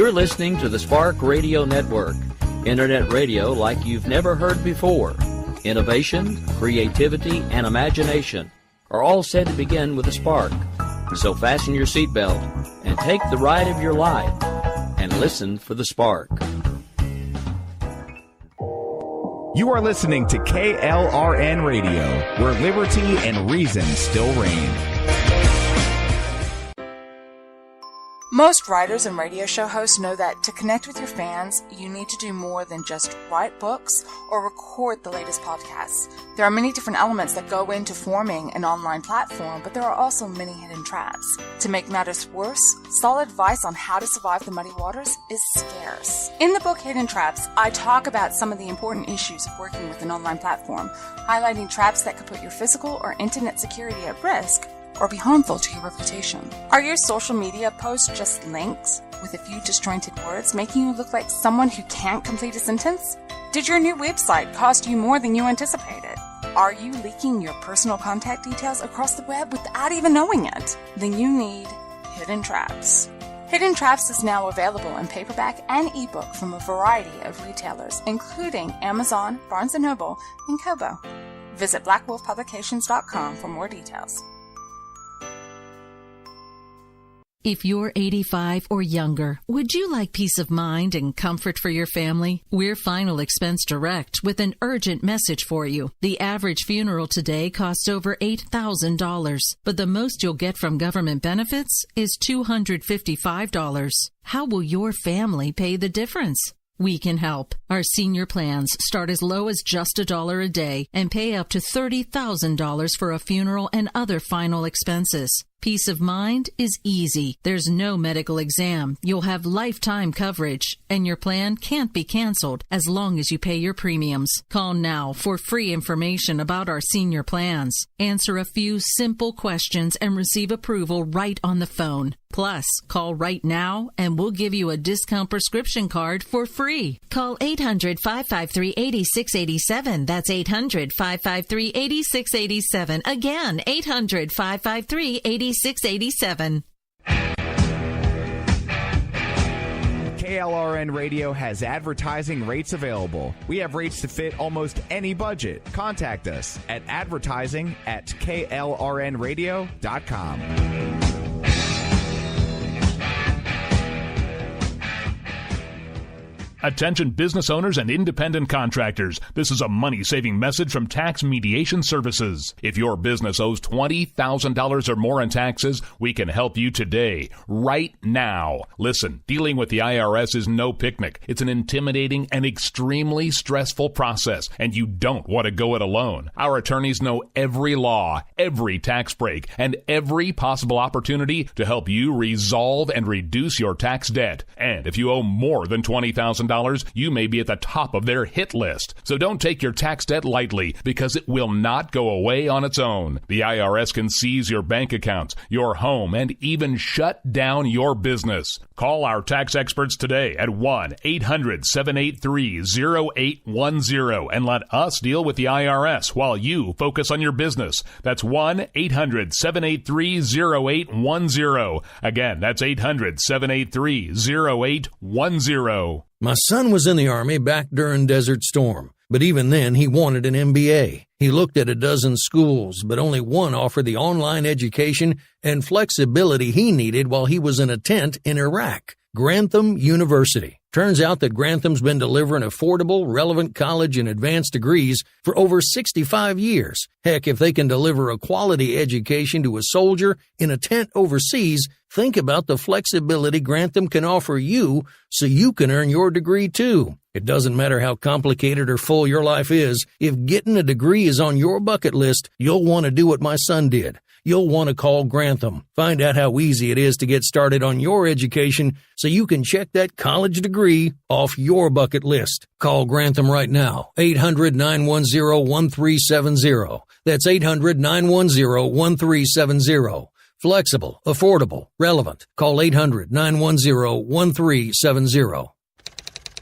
You're listening to the Spark Radio Network, Internet radio like you've never heard before. Innovation, creativity, and imagination are all said to begin with a spark. So fasten your seatbelt and take the ride of your life and listen for the spark. You are listening to KLRN Radio, where liberty and reason still reign. Most writers and radio show hosts know that to connect with your fans, you need to do more than just write books or record the latest podcasts. There are many different elements that go into forming an online platform, but there are also many hidden traps. To make matters worse, solid advice on how to survive the muddy waters is scarce. In the book Hidden Traps, I talk about some of the important issues of working with an online platform, highlighting traps that could put your physical or internet security at risk or be harmful to your reputation. Are your social media posts just links with a few disjointed words, making you look like someone who can't complete a sentence? Did your new website cost you more than you anticipated? Are you leaking your personal contact details across the web without even knowing it? Then you need Hidden Traps. Hidden Traps is now available in paperback and ebook from a variety of retailers, including Amazon, Barnes & Noble, and Kobo. Visit blackwolfpublications.com for more details. If you're 85 or younger, would you like peace of mind and comfort for your family? We're Final Expense Direct with an urgent message for you. The average funeral today costs over $8,000, but the most you'll get from government benefits is $255. How will your family pay the difference? We can help. Our senior plans start as low as just $1 a day and pay up to $30,000 for a funeral and other final expenses. Peace of mind is easy. There's no medical exam. You'll have lifetime coverage, and your plan can't be canceled as long as you pay your premiums. Call now for free information about our senior plans. Answer a few simple questions and receive approval right on the phone. Plus, call right now and we'll give you a discount prescription card for free. Call 800-553-8687. That's 800-553-8687. Again, 800-553-8687. KLRN Radio has advertising rates available. We have rates to fit almost any budget. Contact us at advertising@klrnradio.com. Attention business owners and independent contractors. This is a money-saving message from Tax Mediation Services. If your business owes $20,000 or more in taxes, we can help you today, right now. Listen, dealing with the IRS is no picnic. It's an intimidating and extremely stressful process, and you don't want to go it alone. Our attorneys know every law, every tax break, and every possible opportunity to help you resolve and reduce your tax debt. And if you owe more than $20,000, you may be at the top of their hit list. So don't take your tax debt lightly, because it will not go away on its own. The IRS can seize your bank accounts, your home, and even shut down your business. Call our tax experts today at 1-800-783-0810 and let us deal with the IRS while you focus on your business. That's 1-800-783-0810. Again, that's 800-783-0810. My son was in the Army back during Desert Storm, but even then he wanted an MBA. He looked at a dozen schools, but only one offered the online education and flexibility he needed while he was in a tent in Iraq. Grantham University. Turns out that Grantham's been delivering affordable, relevant college and advanced degrees for over 65 years. Heck, if they can deliver a quality education to a soldier in a tent overseas, think about the flexibility Grantham can offer you so you can earn your degree too. It doesn't matter how complicated or full your life is. If getting a degree is on your bucket list, you'll want to do what my son did. You'll want to call Grantham. Find out how easy it is to get started on your education so you can check that college degree off your bucket list. Call Grantham right now, 800-910-1370. That's 800-910-1370. Flexible, affordable, relevant. Call 800-910-1370.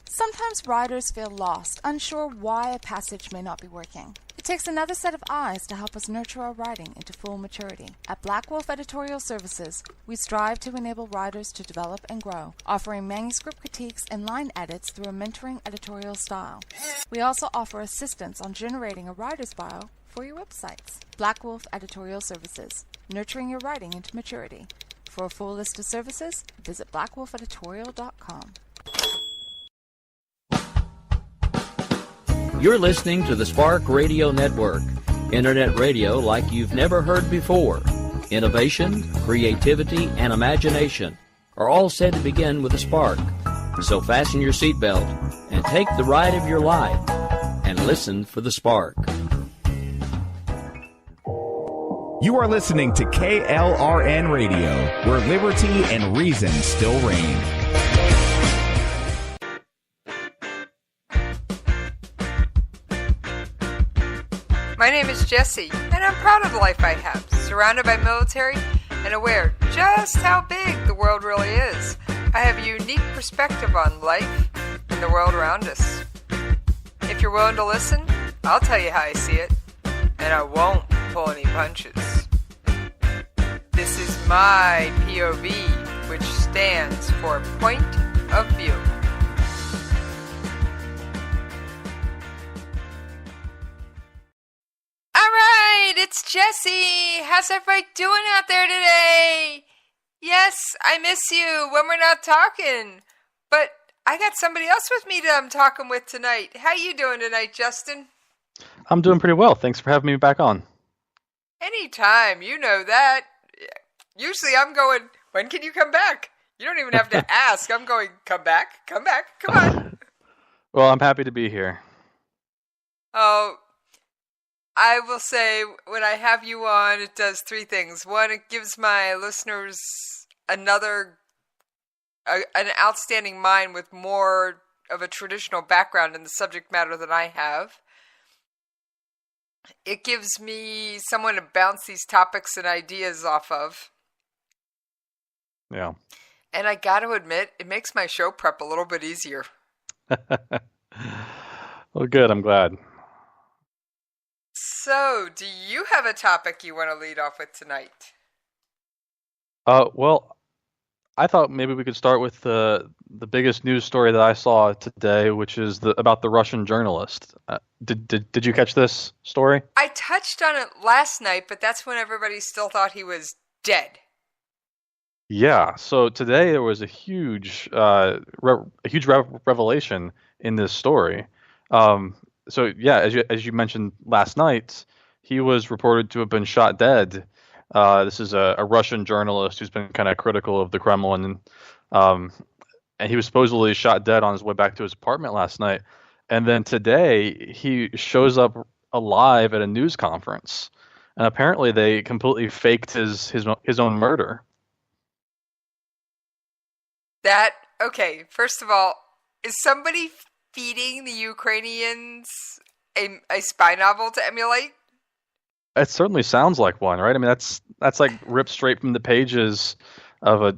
Sometimes Sometimes writers feel lost, unsure why a passage may not be working. It takes another set of eyes to help us nurture our writing into full maturity. At Black Wolf Editorial Services, we strive to enable writers to develop and grow, offering manuscript critiques and line edits through a mentoring editorial style. We also offer assistance on generating a writer's bio for your websites. Black Wolf Editorial Services, nurturing your writing into maturity. For a full list of services, visit blackwolfeditorial.com. You're listening to the Spark Radio Network, internet radio like you've never heard before. Innovation, creativity, and imagination are all said to begin with a spark. So fasten your seatbelt and take the ride of your life and listen for the spark. You are listening to KLRN Radio, where liberty and reason still reign. My name is Jessie, and I'm proud of the life I have, surrounded by military and aware just how big the world really is. I have a unique perspective on life and the world around us. If you're willing to listen, I'll tell you how I see it, and I won't pull any punches. This is my POV, which stands for Point of View. Alright, it's Jessie. How's everybody doing out there today? Yes, I miss you when we're not talking. But I got somebody else with me that I'm talking with tonight. How you doing tonight, Justin? I'm doing pretty well. Thanks for having me back on. Anytime, you know that. Usually I'm going, when can you come back? You don't even have to ask. I'm going, come back, come on. Well, I'm happy to be here. Oh, I will say, when I have you on, it does three things. One, it gives my listeners an outstanding mind with more of a traditional background in the subject matter than I have. It gives me someone to bounce these topics and ideas off of. Yeah. And I got to admit, it makes my show prep a little bit easier. Well, good. I'm glad. So, do you have a topic you want to lead off with tonight? Well, I thought maybe we could start with the biggest news story that I saw today, which is about the Russian journalist. Did you catch this story? I touched on it last night, but that's when everybody still thought he was dead. Yeah. So today there was a huge revelation in this story. So yeah, as you mentioned last night, he was reported to have been shot dead. This is a Russian journalist who's been kind of critical of the Kremlin, and he was supposedly shot dead on his way back to his apartment last night. And then today he shows up alive at a news conference, and apparently they completely faked his own murder. Okay, first of all, is somebody feeding the Ukrainians a spy novel to emulate? It certainly sounds like one, right? I mean, that's like ripped straight from the pages of a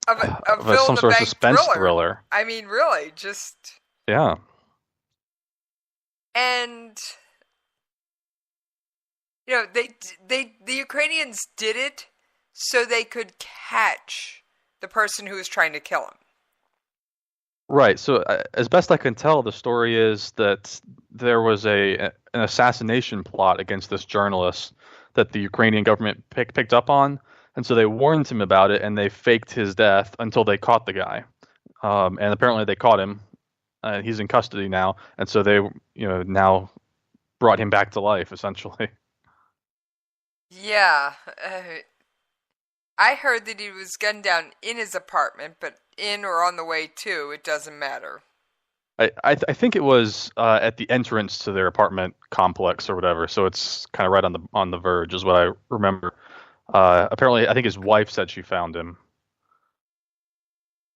some sort of suspense thriller. I mean, really, just yeah. And the Ukrainians did it so they could catch the person who was trying to kill him. Right. So as best I can tell, the story is that there was an assassination plot against this journalist that the Ukrainian government picked up on, and so they warned him about it, and they faked his death until they caught the guy. And apparently they caught him, and he's in custody now, and so they now brought him back to life, essentially. Yeah. I heard that he was gunned down in his apartment, but in or on the way to, it doesn't matter. I think it was at the entrance to their apartment complex or whatever, so it's kind of right on the verge, is what I remember. Apparently, I think his wife said she found him.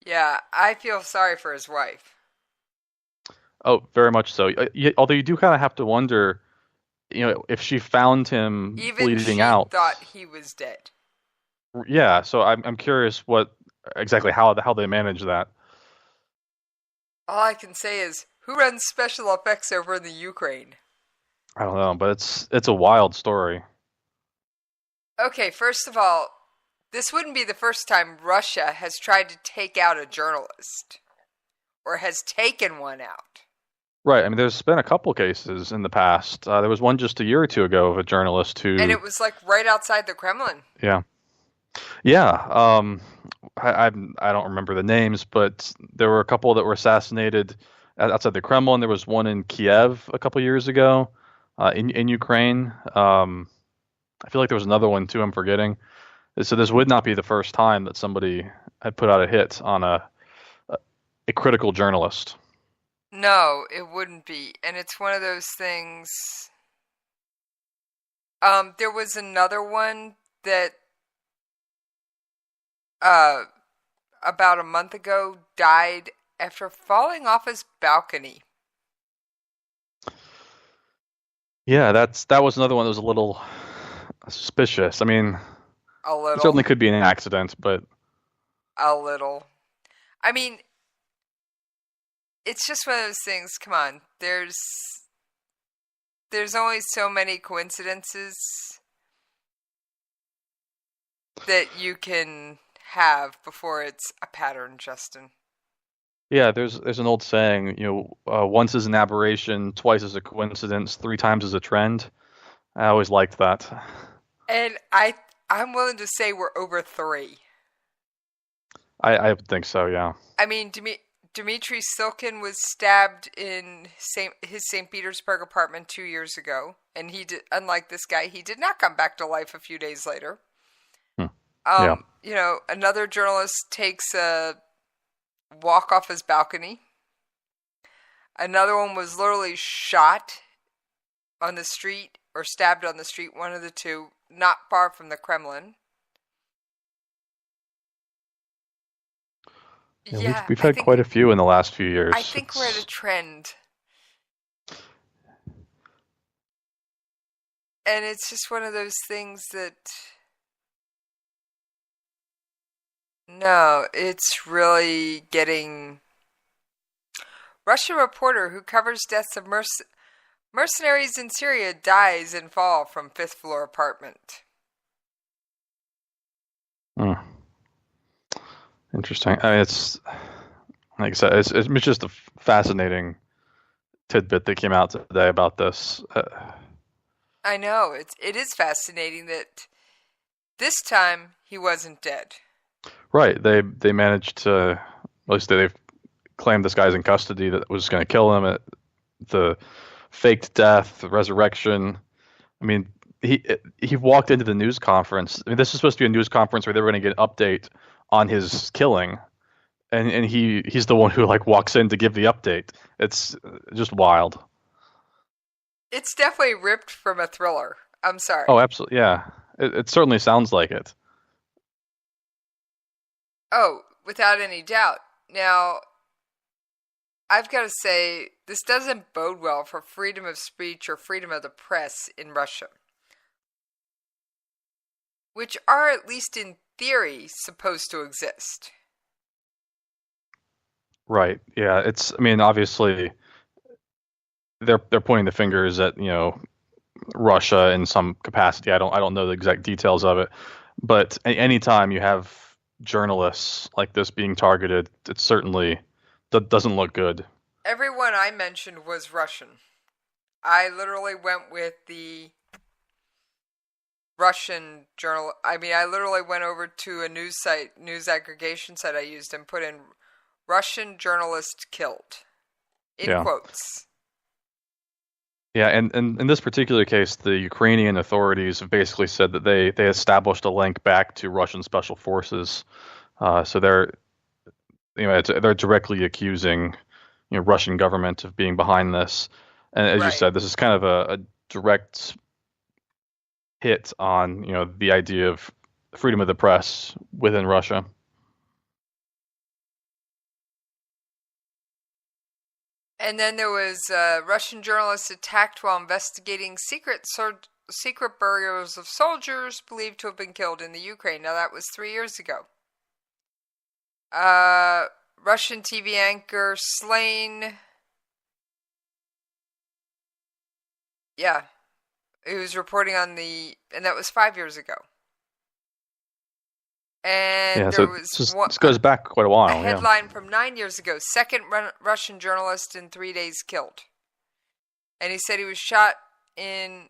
Yeah, I feel sorry for his wife. Oh, very much so. Although you do kind of have to wonder, if she found him bleeding out. Even she thought he was dead. Yeah, so I'm curious how they manage that. All I can say is, who runs special effects over in the Ukraine? I don't know, but it's a wild story. Okay, first of all, this wouldn't be the first time Russia has tried to take out a journalist. Or has taken one out. Right. I mean, there's been a couple cases in the past. There was one just a year or two ago of a journalist who... And it was like right outside the Kremlin. Yeah. Yeah. I don't remember the names, but there were a couple that were assassinated outside the Kremlin. There was one in Kiev a couple years ago in Ukraine. I feel like there was another one, too, I'm forgetting. So this would not be the first time that somebody had put out a hit on a critical journalist. No, it wouldn't be. And it's one of those things. There was another one that about a month ago died after falling off his balcony. Yeah, that was another one that was a little suspicious. I mean, A little. it certainly could be an accident, but... A little. I mean, it's just one of those things. Come on, there's only so many coincidences that you can have before it's a pattern, Justin. Yeah, there's an old saying, once is an aberration, twice is a coincidence, 3 times is a trend. I always liked that. And I'm willing to say we're over 3. I think so, yeah. I mean, Dmitry Silkin was stabbed in his St. Petersburg apartment 2 years ago, and unlike this guy, he did not come back to life a few days later. Yeah. Another journalist takes a walk off his balcony. Another one was literally shot on the street or stabbed on the street, one of the two, not far from the Kremlin. Yeah, we've had quite a few in the last few years. I think we're at a trend. And it's just one of those things that... No, it's really getting... Russian reporter who covers deaths of mercenaries in Syria dies in fall from 5th floor apartment. Interesting. I mean, it's like I said, it's just a fascinating tidbit that came out today about this. I know it is fascinating that this time he wasn't dead. Right. They managed to, at least they've claimed this guy's in custody that was going to kill him. The faked death, the resurrection. I mean, he walked into the news conference. I mean, this is supposed to be a news conference where they were going to get an update on his killing, and he's the one who walks in to give the update. It's just wild. It's definitely ripped from a thriller. I'm sorry. Oh, absolutely, yeah. It certainly sounds like it. Oh, without any doubt. Now, I've got to say, this doesn't bode well for freedom of speech or freedom of the press in Russia, which are, at least in theory, supposed to exist. Right. Yeah. I mean, obviously, they're pointing the fingers at Russia in some capacity. I don't know the exact details of it, but anytime you have journalists like this being targeted, it certainly doesn't look good. Everyone I mentioned was Russian. I literally went with the Russian journal. I mean, I literally went over to a news aggregation site I used and put in Russian journalist killed in quotes. Yeah, and in this particular case, the Ukrainian authorities have basically said that they established a link back to Russian special forces. So they're directly accusing Russian government of being behind this. And as you said, this is kind of a direct hit on the idea of freedom of the press within Russia. And then there was Russian journalists attacked while investigating secret burials of soldiers believed to have been killed in the Ukraine. Now that was 3 years ago. Russian TV anchor slain. Yeah. He was reporting on and that was 5 years ago. And there was this goes back quite a while. A headline from 9 years ago: second Russian journalist in 3 days killed. And he said he was shot in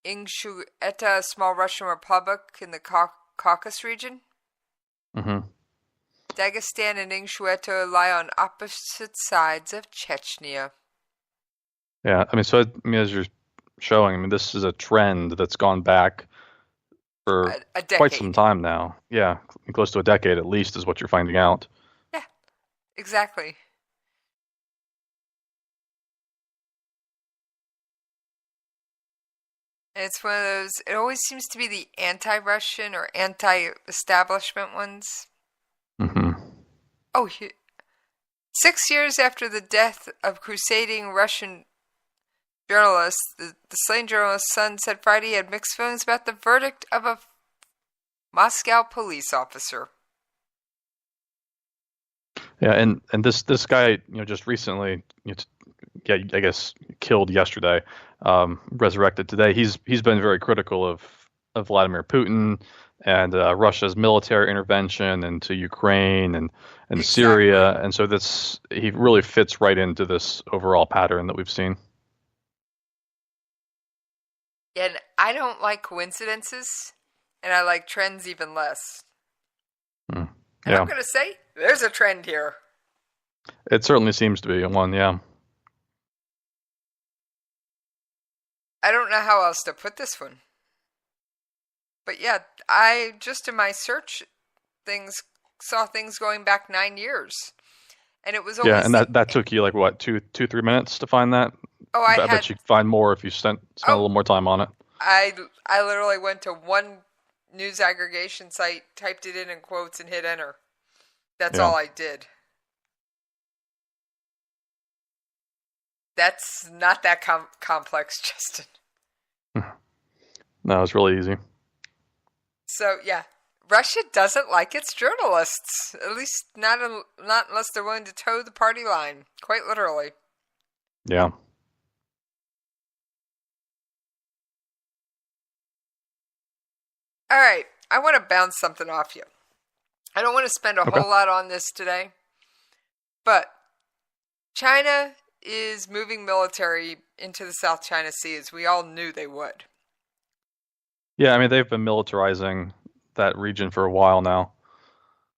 Ingushetia, a small Russian republic in the Caucasus region. Mm-hmm. Dagestan and Ingushetia lie on opposite sides of Chechnya. Yeah, as you're showing, this is a trend that's gone back for quite some time now. Yeah, close to a decade at least is what you're finding out. Yeah, exactly. And it's one of those, it always seems to be the anti-Russian or anti-establishment ones. Mm-hmm. Oh, 6 years after the death of crusading Russian journalist, the slain journalist's son said Friday he had mixed feelings about the verdict of a Moscow police officer. Yeah, and this guy, just recently, I guess killed yesterday, resurrected today. He's been very critical of Vladimir Putin and Russia's military intervention into Ukraine and exactly. Syria, and so he really fits right into this overall pattern that we've seen. And I don't like coincidences, and I like trends even less. Yeah. And I'm going to say, there's a trend here. It certainly seems to be one, yeah. I don't know how else to put this one. But yeah, I just in my search saw things going back 9 years. And it was always... Yeah, and that took you 2-3 minutes to find that? Oh, I bet you'd find more if you spent a little more time on it. I literally went to one news aggregation site, typed it in quotes, and hit enter. That's all I did. That's not that complex, Justin. No, it's really easy. So, yeah. Russia doesn't like its journalists. At least not unless they're willing to toe the party line. Quite literally. Yeah. All right, I want to bounce something off you. I don't want to spend a whole lot on this today, but China is moving military into the South China Sea, as we all knew they would. Yeah, they've been militarizing that region for a while now.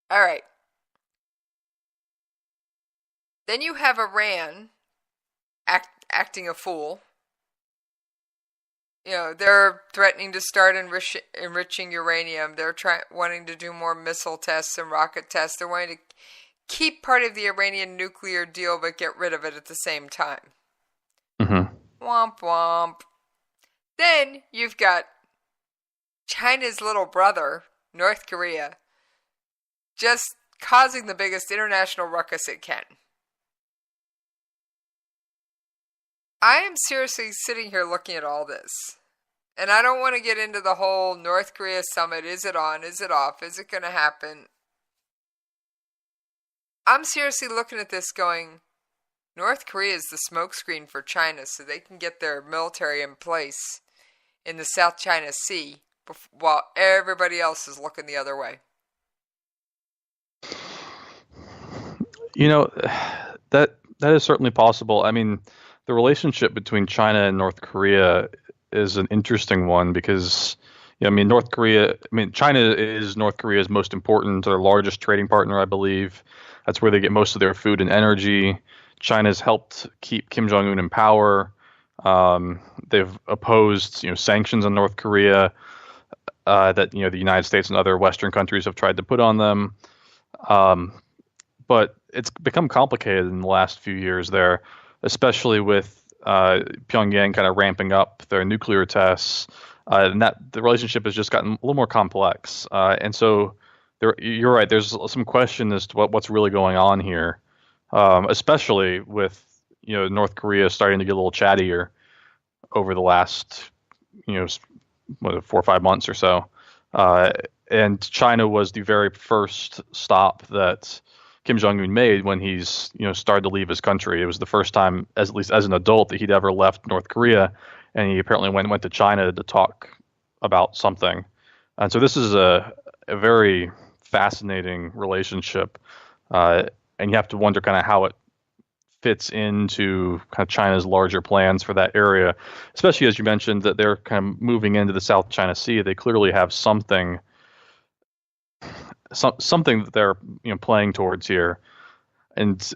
All right. Then you have Iran acting a fool. They're threatening to start enriching uranium. They're wanting to do more missile tests and rocket tests. They're wanting to keep part of the Iranian nuclear deal, but get rid of it at the same time. Mm-hmm. Womp womp. Then you've got China's little brother, North Korea, just causing the biggest international ruckus it can. I am seriously sitting here looking at all this. And I don't want to get into the whole North Korea summit. Is it on? Is it off? Is it going to happen? I'm seriously looking at this going, North Korea is the smokescreen for China so they can get their military in place in the South China Sea while everybody else is looking the other way. That is certainly possible. The relationship between China and North Korea is an interesting one because, China is North Korea's most important, their largest trading partner, I believe. That's where they get most of their food and energy. China's helped keep Kim Jong-un in power. They've opposed, sanctions on North Korea that, the United States and other Western countries have tried to put on them. But it's become complicated in the last few years there, especially with Pyongyang kind of ramping up their nuclear tests, and that the relationship has just gotten a little more complex. And so you're right. There's some question as to what's really going on here, especially with North Korea starting to get a little chattier over the last 4 or 5 months or so. And China was the very first stop that Kim Jong-un made when he's started to leave his country. It was the first time, at least as an adult, that he'd ever left North Korea, and he apparently went to China to talk about something. And so this is a very fascinating relationship, and you have to wonder kind of how it fits into kind of China's larger plans for that area, especially as you mentioned that they're kind of moving into the South China Sea. They clearly have something that they're playing towards here, and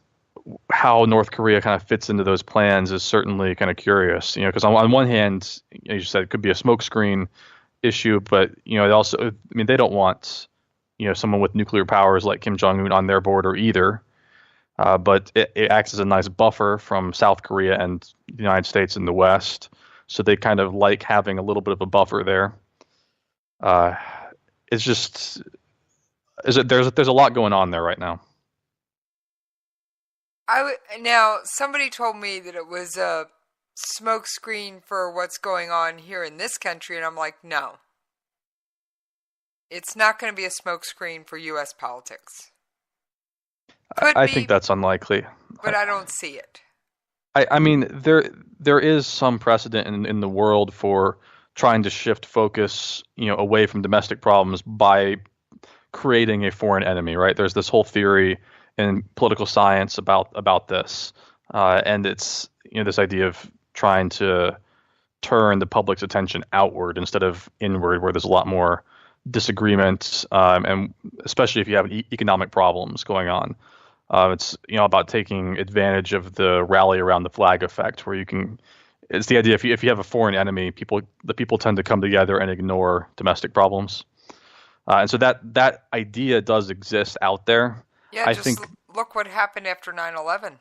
how North Korea kind of fits into those plans is certainly kind of curious. Because on one hand, as you said, it could be a smokescreen issue, but it also, they don't want someone with nuclear powers like Kim Jong-un on their border either. But it acts as a nice buffer from South Korea and the United States in the West, so they kind of like having a little bit of a buffer there. It's just there's a lot going on there right now. Now, somebody told me that it was a smokescreen for what's going on here in this country, and I'm like, no. It's not going to be a smokescreen for U.S. politics. I think that's unlikely. But I don't see it. I mean, there is some precedent in the world for trying to shift focus, away from domestic problems by creating a foreign enemy, right? There's this whole theory in political science about this, and it's this idea of trying to turn the public's attention outward instead of inward, where there's a lot more disagreement, and especially if you have economic problems going on. It's about taking advantage of the rally around the flag effect, where it's the idea if you have a foreign enemy, the people tend to come together and ignore domestic problems, and so that idea does exist out there. Yeah, I think look what happened after 9/11.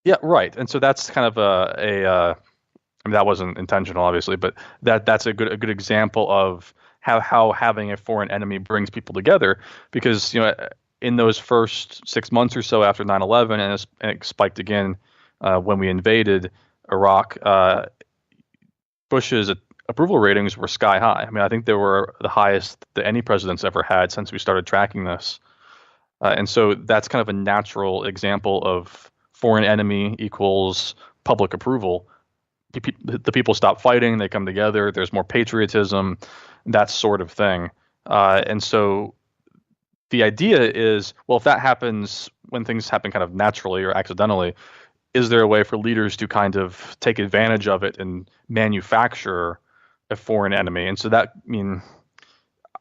Yeah, right, and so that's kind of I mean, that wasn't intentional, obviously, but that's a good example of how having a foreign enemy brings people together, because in those first 6 months or so after 9/11, and it spiked again when we invaded Iraq, Bush's approval ratings were sky high. I mean, I think they were the highest that any president's ever had since we started tracking this. And so that's kind of a natural example of foreign enemy equals public approval. The people stop fighting, they come together, there's more patriotism, that sort of thing. And so the idea is, well, if that happens when things happen kind of naturally or accidentally, is there a way for leaders to kind of take advantage of it and manufacture a foreign enemy? And so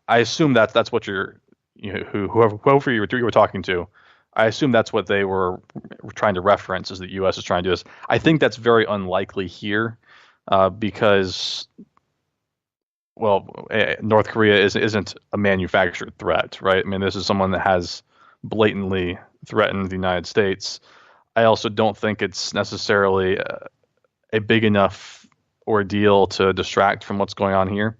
I assume that's what whoever you were talking to, I assume that's what they were trying to reference, is that the U.S. is trying to do this. I think that's very unlikely here, because, well, North Korea isn't a manufactured threat, right? I mean, this is someone that has blatantly threatened the United States. I also don't think it's necessarily a big enough ordeal to distract from what's going on here.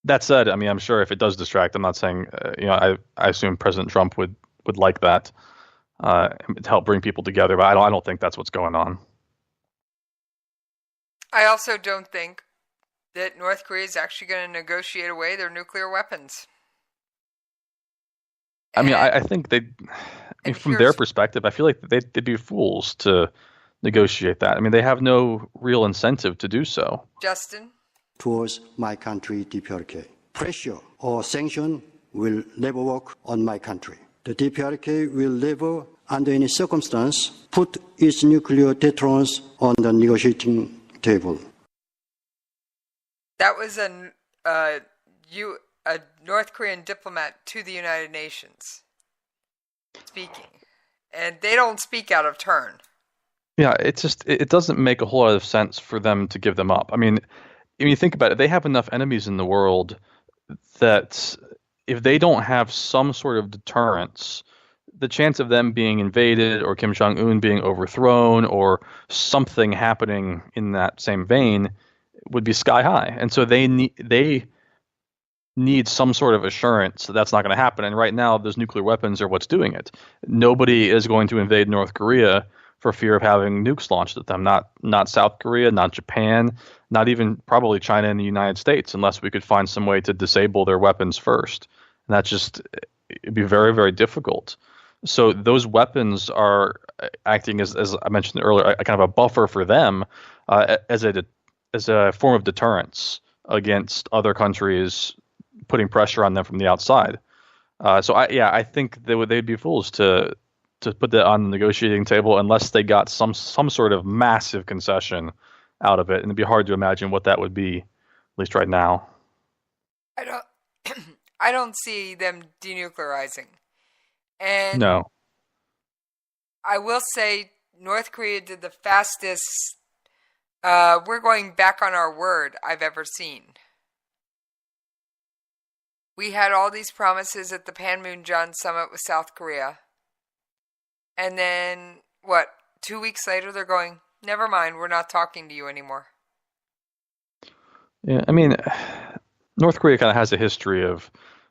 That said, I mean, I'm sure if it does distract, I'm not saying, I assume President Trump would like that to help bring people together, but I don't think that's what's going on. I also don't think that North Korea is actually going to negotiate away their nuclear weapons. I mean, I think from their perspective, I feel like they'd be fools to negotiate that. I mean, they have no real incentive to do so. Justin? Towards my country, DPRK. Pressure or sanction will never work on my country. The DPRK will never, under any circumstance, put its nuclear deterrence on the negotiating table. That was a North Korean diplomat to the United Nations speaking. And they don't speak out of turn. Yeah, it doesn't make a whole lot of sense for them to give them up. I mean, if you think about it, they have enough enemies in the world that if they don't have some sort of deterrence, the chance of them being invaded or Kim Jong-un being overthrown or something happening in that same vein would be sky high. And so they need some sort of assurance that that's not going to happen. And right now, those nuclear weapons are what's doing it. Nobody is going to invade North Korea for fear of having nukes launched at them. Not South Korea, not Japan, not even probably China and the United States, unless we could find some way to disable their weapons first. And it'd be very, very difficult. So those weapons are acting as I mentioned earlier, a kind of a buffer for them as a form of deterrence against other countries putting pressure on them from the outside. I think they'd be fools to put that on the negotiating table unless they got some sort of massive concession out of it, and it'd be hard to imagine what that would be, at least right now. I don't see them denuclearizing. And no. I will say North Korea did the fastest we're going back on our word I've ever seen. We had all these promises at the Panmunjom summit with South Korea. And then, 2 weeks later they're going, never mind, we're not talking to you anymore. Yeah, I mean, North Korea kind of has a history of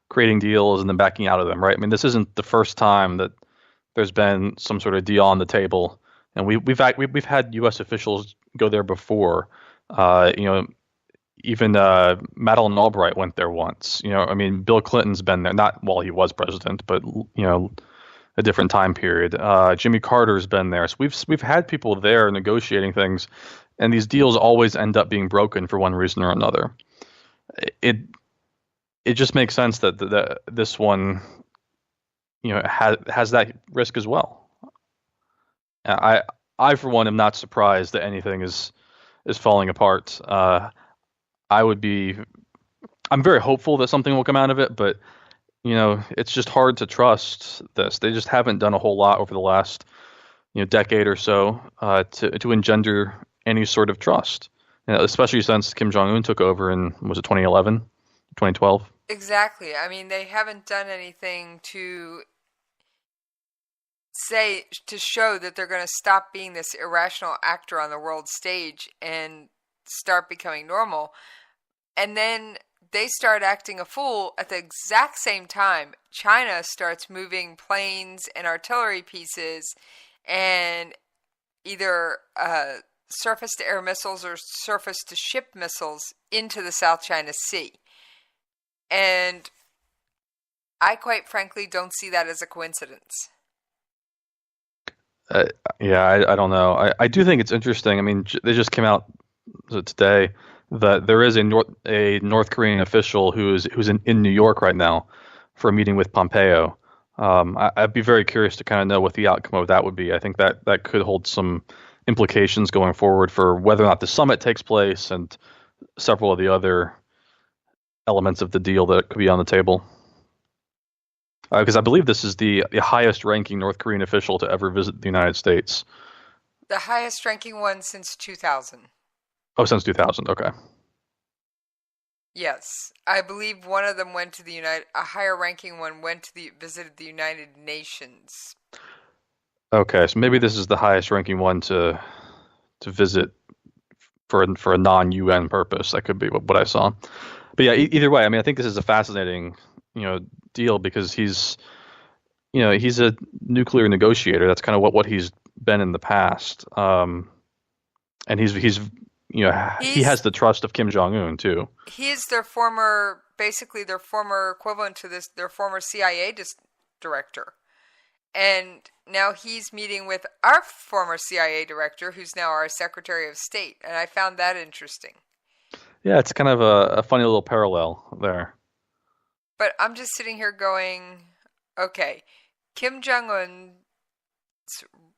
creating deals and then backing out of them, right? I mean, this isn't the first time that there's been some sort of deal on the table, and we've had U.S. officials go there before. Even Madeleine Albright went there once. I mean, Bill Clinton's been there, not while he was president, but a different time period. Jimmy Carter's been there. So we've had people there negotiating things, and these deals always end up being broken for one reason or another. It just makes sense that this one, has that risk as well. I for one am not surprised that anything is falling apart. I'm very hopeful that something will come out of it, but it's just hard to trust this. They just haven't done a whole lot over the last decade or so to engender any sort of trust, especially since Kim Jong-un took over in, was it 2011, 2012? Exactly. I mean, they haven't done anything to show that they're going to stop being this irrational actor on the world stage and start becoming normal. And then they start acting a fool at the exact same time. China starts moving planes and artillery pieces and either surface-to-air missiles or surface-to-ship missiles into the South China Sea. And I quite frankly don't see that as a coincidence. I don't know. I do think it's interesting. I mean, they just came out today that there is a North Korean official who's in New York right now for a meeting with Pompeo. I'd be very curious to kind of know what the outcome of that would be. I think that could hold some implications going forward for whether or not the summit takes place and several of the other elements of the deal that could be on the table. Because I believe this is the highest ranking North Korean official to ever visit the United States. The highest ranking one since 2000. Oh, since 2000. Okay. Yes, I believe one of them went to a higher ranking one visited the United Nations. Okay, so maybe this is the highest ranking one to visit for a non-UN purpose. That could be what I saw. But yeah, either way, I mean, I think this is a fascinating, deal because he's a nuclear negotiator. That's kind of what he's been in the past. And he has the trust of Kim Jong-un too. He is their former equivalent to their former CIA director. And now he's meeting with our former CIA director, who's now our Secretary of State. And I found that interesting. Yeah, it's kind of a funny little parallel there. But I'm just sitting here going, okay, Kim Jong-un's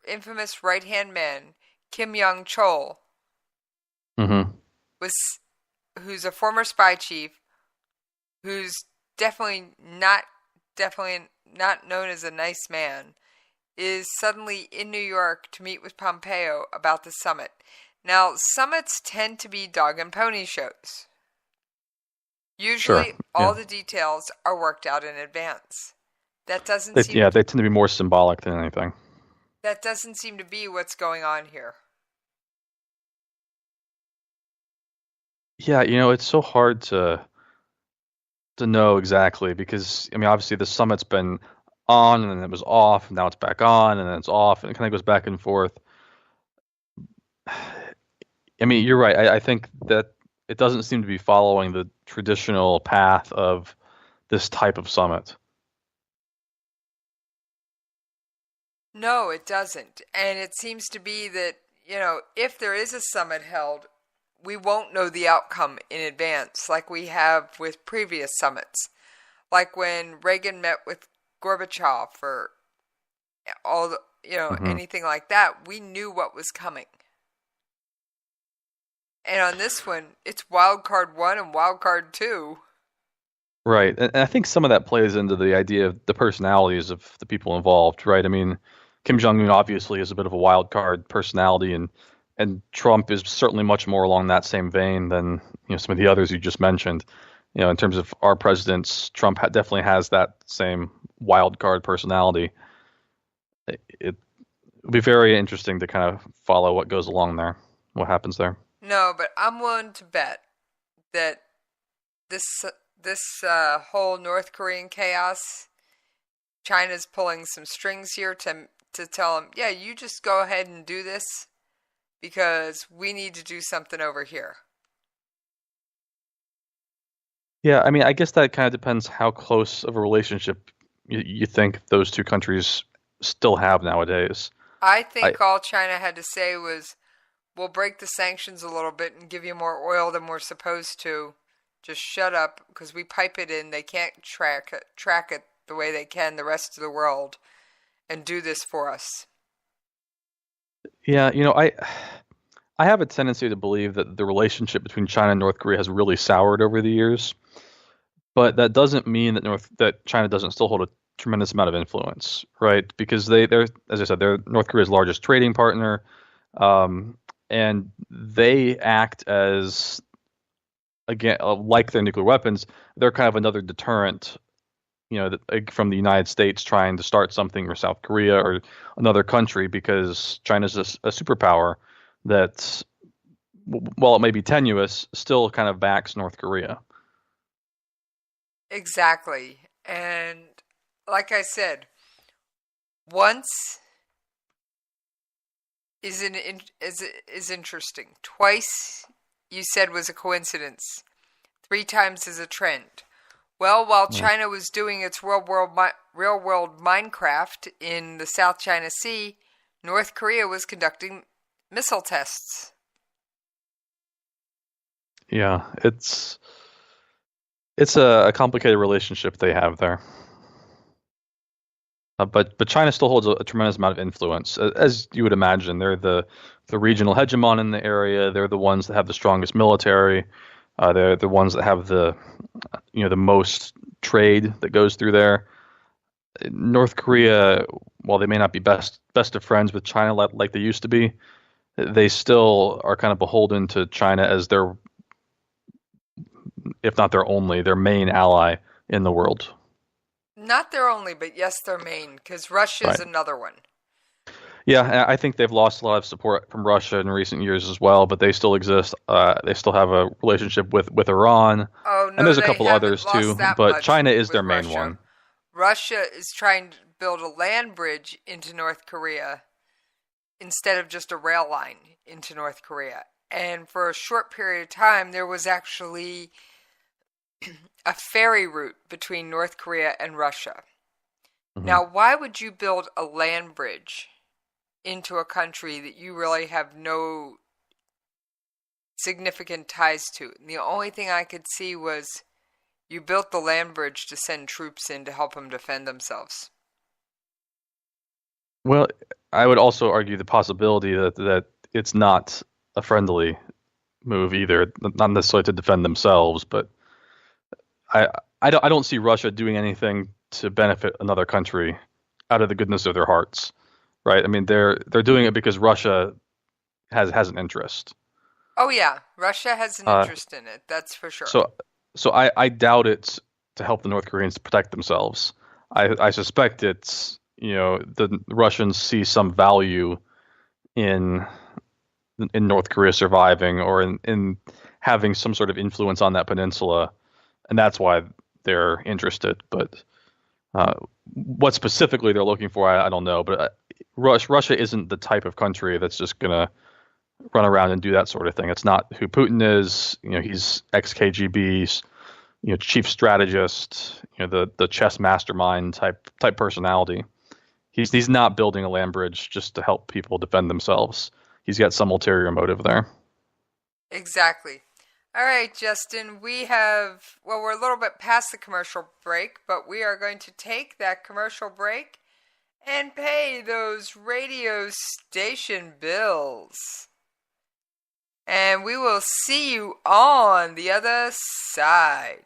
infamous right-hand man, Kim Young-chol, who's a former spy chief, who's definitely not known as a nice man, is suddenly in New York to meet with Pompeo about the summit. Now, summits tend to be dog and pony shows. Usually, all the details are worked out in advance. They tend to be more symbolic than anything. That doesn't seem to be what's going on here. Yeah, it's so hard to know exactly because, I mean, obviously the summit's been on and then it was off, and now it's back on and then it's off, and it kind of goes back and forth. I mean, you're right. I think that it doesn't seem to be following the traditional path of this type of summit. No, it doesn't. And it seems to be that, if there is a summit held, we won't know the outcome in advance like we have with previous summits. Like when Reagan met with Gorbachev or all the, anything like that, we knew what was coming. And on this one, it's wild card 1 and wild card 2. Right. And I think some of that plays into the idea of the personalities of the people involved, right? I mean, Kim Jong-un obviously is a bit of a wild card personality, and Trump is certainly much more along that same vein than some of the others you just mentioned. In terms of our presidents, Trump definitely has that same wild card personality. It would be very interesting to kind of follow what goes along there, what happens there. No, but I'm willing to bet that this whole North Korean chaos, China's pulling some strings here to tell them, yeah, you just go ahead and do this because we need to do something over here. Yeah, I mean, I guess that kind of depends how close of a relationship you think those two countries still have nowadays. I think all China had to say was, we'll break the sanctions a little bit and give you more oil than we're supposed to. Just shut up, because we pipe it in. They can't track it the way they can the rest of the world, and do this for us. Yeah, I have a tendency to believe that the relationship between China and North Korea has really soured over the years, but that doesn't mean that China doesn't still hold a tremendous amount of influence, right? Because they're, as I said, they're North Korea's largest trading partner, and they act as, again, like their nuclear weapons, they're kind of another deterrent, from the United States trying to start something, or South Korea or another country, because China's a superpower that, while it may be tenuous, still kind of backs North Korea. Exactly. And like I said, once is interesting. Twice, you said, was a coincidence. 3 times is a trend. Well, while China was doing its real-world Minecraft in the South China Sea, North Korea was conducting missile tests. Yeah, it's a complicated relationship they have there. But China still holds a tremendous amount of influence, as you would imagine. They're the regional hegemon in the area. They're the ones that have the strongest military. They're the ones that have the most trade that goes through there. North Korea, while they may not be best of friends with China like they used to be, they still are kind of beholden to China as their, if not their main ally in the world. Not their only, but yes, their main, because Russia is another one. Yeah, I think they've lost a lot of support from Russia in recent years as well, but they still exist. They still have a relationship with Iran. Oh, no, and there's a couple others too, but China is their main one. Russia is trying to build a land bridge into North Korea instead of just a rail line into North Korea. And for a short period of time, there was actually a ferry route between North Korea and Russia. Mm-hmm. Now, why would you build a land bridge into a country that you really have no significant ties to? And the only thing I could see was you built the land bridge to send troops in to help them defend themselves. Well, I would also argue the possibility that it's not a friendly move either, not necessarily to defend themselves, but I don't see Russia doing anything to benefit another country out of the goodness of their hearts, right? I mean, they're doing it because Russia has an interest. Oh yeah, Russia has an interest in it. That's for sure. So I doubt it's to help the North Koreans protect themselves. I suspect it's, the Russians see some value in North Korea surviving, or in having some sort of influence on that peninsula, and that's why they're interested. But what specifically they're looking for, I don't know. But Russia isn't the type of country that's just gonna run around and do that sort of thing. It's not who Putin is. He's ex-KGB, chief strategist, the chess mastermind type personality. He's not building a land bridge just to help people defend themselves. He's got some ulterior motive there. Exactly. All right, Justin, we're a little bit past the commercial break, but we are going to take that commercial break and pay those radio station bills. And we will see you on the other side.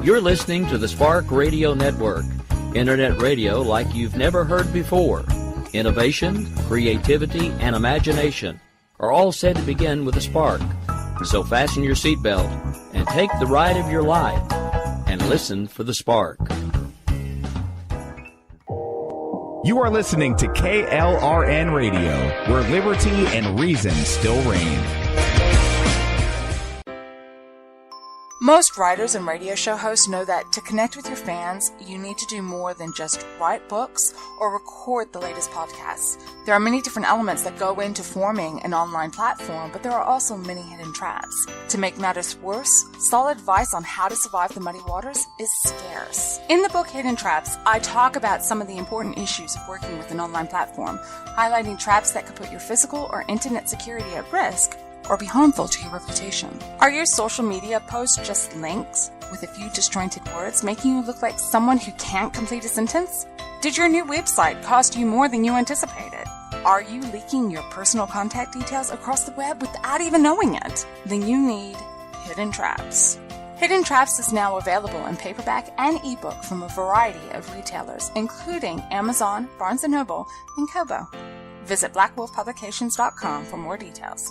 You're listening to the Spark Radio Network, Internet radio like you've never heard before. Innovation, creativity, and imagination are all said to begin with a spark. So fasten your seatbelt and take the ride of your life and listen for the spark. You are listening to KLRN Radio, where liberty and reason still reign. Most writers and radio show hosts know that to connect with your fans, you need to do more than just write books or record the latest podcasts. There are many different elements that go into forming an online platform, but there are also many hidden traps. To make matters worse, solid advice on how to survive the muddy waters is scarce. In the book Hidden Traps, I talk about some of the important issues of working with an online platform, highlighting traps that could put your physical or internet security at risk or be harmful to your reputation. Are your social media posts just links with a few disjointed words, making you look like someone who can't complete a sentence? Did your new website cost you more than you anticipated? Are you leaking your personal contact details across the web without even knowing it? Then you need Hidden Traps. Hidden Traps is now available in paperback and ebook from a variety of retailers, including Amazon, Barnes & Noble, and Kobo. Visit blackwolfpublications.com for more details.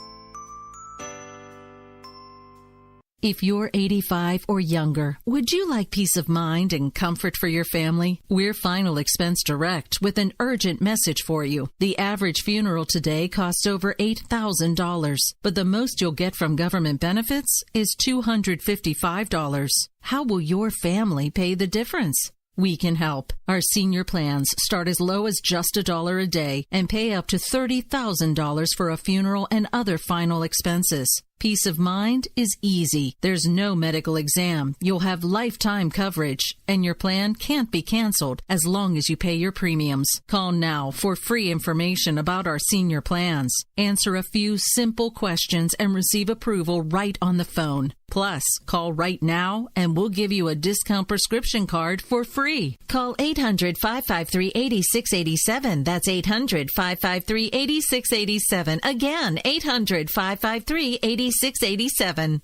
If you're 85 or younger, would you like peace of mind and comfort for your family? We're Final Expense Direct with an urgent message for you. The average funeral today costs over $8,000, but the most you'll get from government benefits is $255. How will your family pay the difference? We can help. Our senior plans start as low as just $1 a day and pay up to $30,000 for a funeral and other final expenses. Peace of mind is easy. There's no medical exam. You'll have lifetime coverage, and your plan can't be canceled as long as you pay your premiums. Call now for free information about our senior plans. Answer a few simple questions and receive approval right on the phone. Plus, call right now and we'll give you a discount prescription card for free. Call 800-553-8687. That's 800-553-8687. Again, 800-553-8687. 687.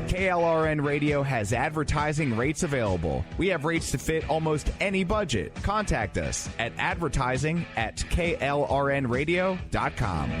KLRN Radio has advertising rates available. We have rates to fit almost any budget. Contact us at advertising@klrnradio.com.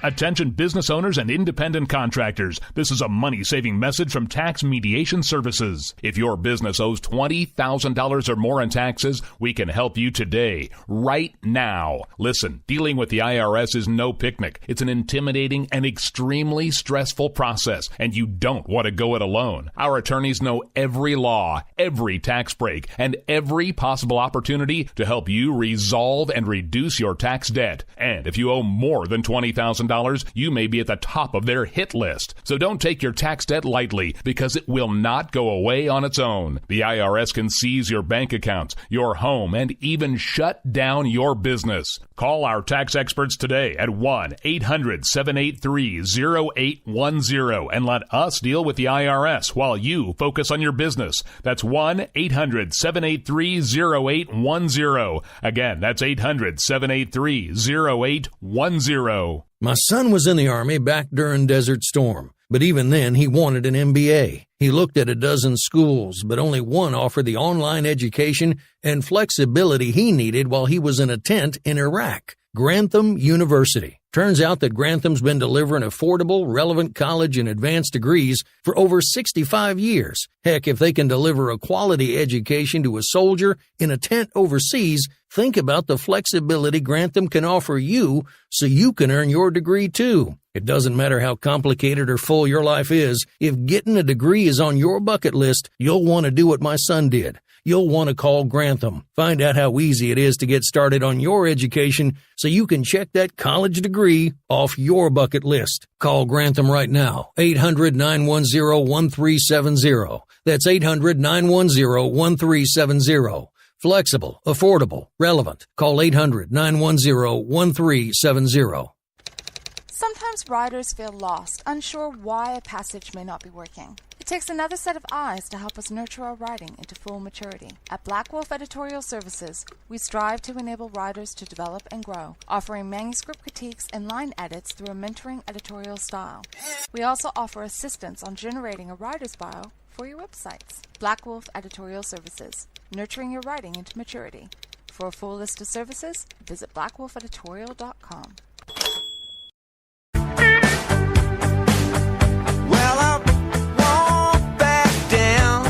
Attention business owners and independent contractors. This is a money-saving message from Tax Mediation Services. If your business owes $20,000 or more in taxes, we can help you today, right now. Listen, dealing with the IRS is no picnic. It's an intimidating and extremely stressful process, and you don't want to go it alone. Our attorneys know every law, every tax break, and every possible opportunity to help you resolve and reduce your tax debt. And if you owe more than $20,000, you may be at the top of their hit list. So don't take your tax debt lightly, because it will not go away on its own. The IRS can seize your bank accounts, your home, and even shut down your business. Call our tax experts today at 1-800-783-0810 and let us deal with the IRS while you focus on your business. That's 1-800-783-0810. Again, that's 800-783-0810. My son was in the Army back during Desert Storm, But even then, he wanted an MBA. He looked at a dozen schools, but only one offered the online education and flexibility he needed while he was in a tent in Iraq. Grantham University. Turns out that Grantham's been delivering affordable, relevant college and advanced degrees for over 65 years. Heck, if they can deliver a quality education to a soldier in a tent overseas, think about the flexibility Grantham can offer you so you can earn your degree too. It doesn't matter how complicated or full your life is. If getting a degree is on your bucket list, you'll want to do what my son did. You'll want to call Grantham. Find out how easy it is to get started on your education so you can check that college degree off your bucket list. Call Grantham right now, 800-910-1370. That's 800-910-1370. Flexible, affordable, relevant. Call 800-910-1370. Sometimes riders feel lost, unsure why a passage may not be working. It takes another set of eyes to help us nurture our writing into full maturity. At Black Wolf Editorial Services, we strive to enable writers to develop and grow, offering manuscript critiques and line edits through a mentoring editorial style. We also offer assistance on generating a writer's bio for your websites. Black Wolf Editorial Services, nurturing your writing into maturity. For a full list of services, visit blackwolfeditorial.com. Well, I won't back down.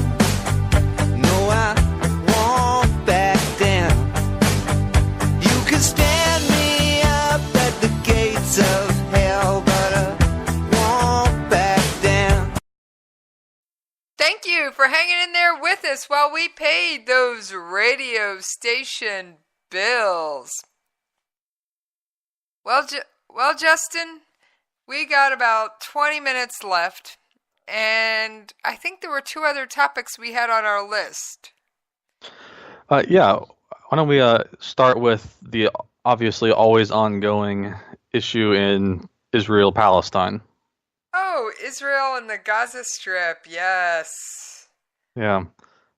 No, I won't back down. You can stand me up at the gates of hell, but I won't back down. Thank you for hanging in there with us while we paid those radio station bills. Well, Justin, we got about 20 minutes left, and I think there were two other topics we had on our list. Yeah, why don't we start with the obviously always ongoing issue in Israel-Palestine. Oh, Israel and the Gaza Strip, yes. Yeah,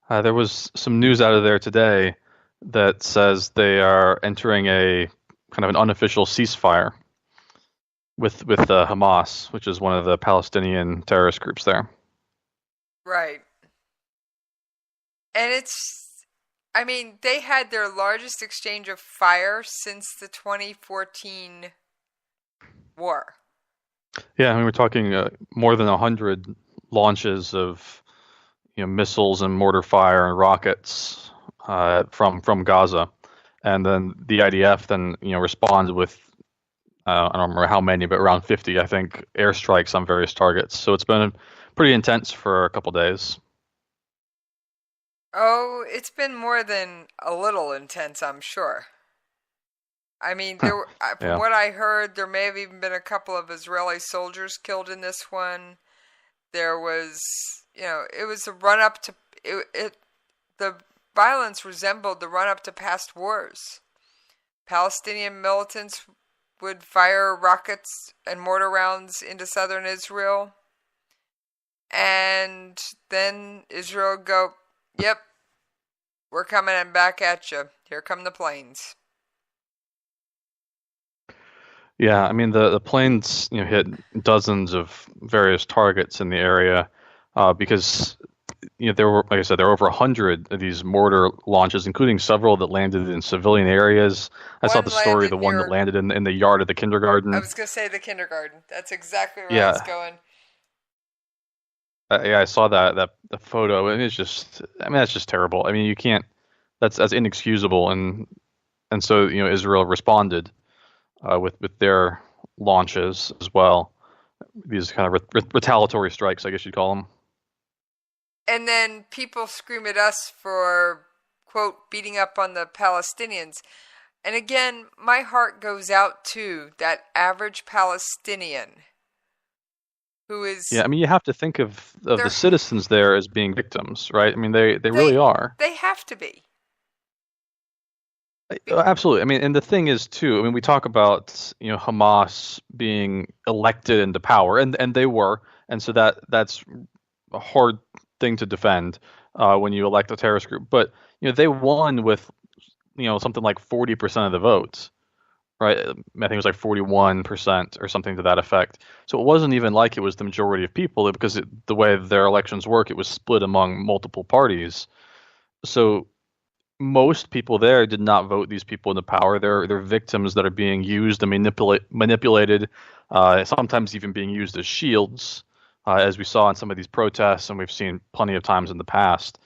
there was some news out of there today that says they are entering a kind of an unofficial ceasefire with Hamas, which is one of the Palestinian terrorist groups there. Right. And they had their largest exchange of fire since the 2014 war. Yeah, we're talking more than 100 launches of missiles and mortar fire and rockets from Gaza, and then the IDF then responded with I don't remember how many, but around 50, I think, airstrikes on various targets. So it's been pretty intense for a couple days. Oh, it's been more than a little intense, I'm sure. I mean, from what I heard, there may have even been a couple of Israeli soldiers killed in this one. There was, it was a run-up to... the violence resembled the run-up to past wars. Palestinian militants would fire rockets and mortar rounds into southern Israel. And then Israel would go, yep, we're coming and back at you. Here come the planes. Yeah, I mean, the planes hit dozens of various targets in the area because there were, like I said, there were over 100 of these mortar launches, including several that landed in civilian areas. I saw the story, the one that landed in the yard of the kindergarten. I was going to say the kindergarten. That's exactly where I was going. Yeah, I saw the photo, and it's just, that's just terrible. I mean, you can't, that's inexcusable, and so Israel responded with their launches as well. These kind of retaliatory strikes, I guess you'd call them. And then people scream at us for, quote, beating up on the Palestinians. And again, my heart goes out to that average Palestinian who is... Yeah, I mean, you have to think of the citizens there as being victims, right? I mean, they really are. They have to be. Absolutely. I mean, and the thing is, too, I mean, we talk about, Hamas being elected into power, and they were, and so that's a hard thing to defend when you elect a terrorist group. But, they won with, something like 40% of the votes. right? I think it was like 41% or something to that effect. So it wasn't even like it was the majority of people because the way their elections work, it was split among multiple parties. So most people there did not vote these people into power. They're victims that are being used and manipulated, sometimes even being used as shields, as we saw in some of these protests, and we've seen plenty of times in the past.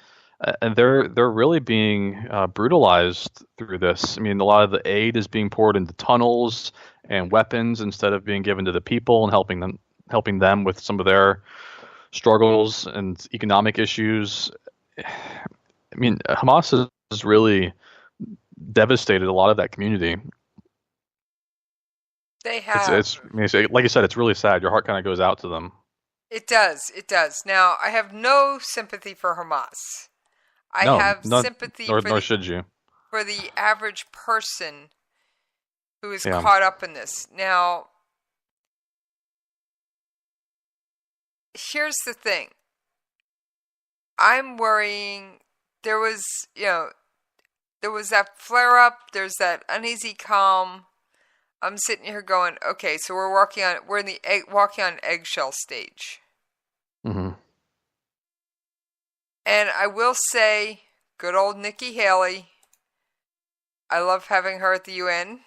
And they're really being brutalized through this. I mean, a lot of the aid is being poured into tunnels and weapons instead of being given to the people and helping them with some of their struggles and economic issues. I mean, Hamas has really devastated a lot of that community. They have. I mean, like you said, it's really sad. Your heart kind of goes out to them. It does. It does. Now, I have no sympathy for Hamas. I have sympathy nor should you. For the average person who is caught up in this. Now, here's the thing. I'm worrying. There was that flare up. There's that uneasy calm. I'm sitting here going, okay, so we're in the walking on eggshell stage. Mm-hmm. And I will say, good old Nikki Haley. I love having her at the UN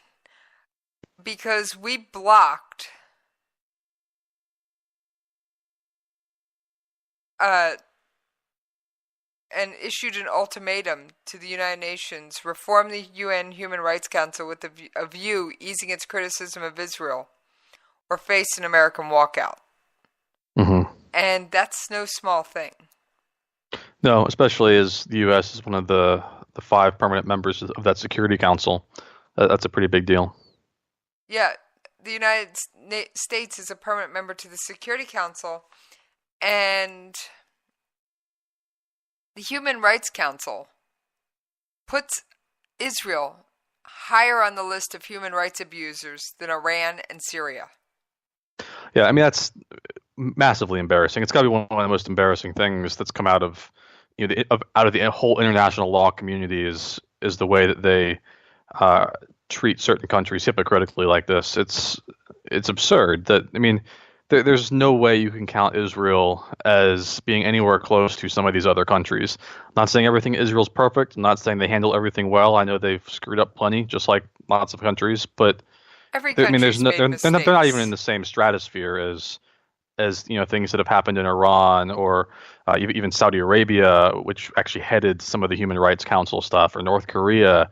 because we blocked and issued an ultimatum to the United Nations, reform the UN Human Rights Council with a view easing its criticism of Israel or face an American walkout. Mm-hmm. And that's no small thing. No, especially as the U.S. is one of the 5 permanent members of that Security Council. That's a pretty big deal. Yeah, the United States is a permanent member to the Security Council, and the Human Rights Council puts Israel higher on the list of human rights abusers than Iran and Syria. Yeah, I mean, that's massively embarrassing. It's got to be one of the most embarrassing things that's come out of out of the whole international law community is the way that they treat certain countries hypocritically like this. It's absurd. That I mean, there's no way you can count Israel as being anywhere close to some of these other countries. I'm not saying everything Israel's perfect. I'm not saying they handle everything well. I know they've screwed up plenty, just like lots of countries. But every country's they're not even in the same stratosphere as things that have happened in Iran or even Saudi Arabia, which actually headed some of the Human Rights Council stuff, or North Korea.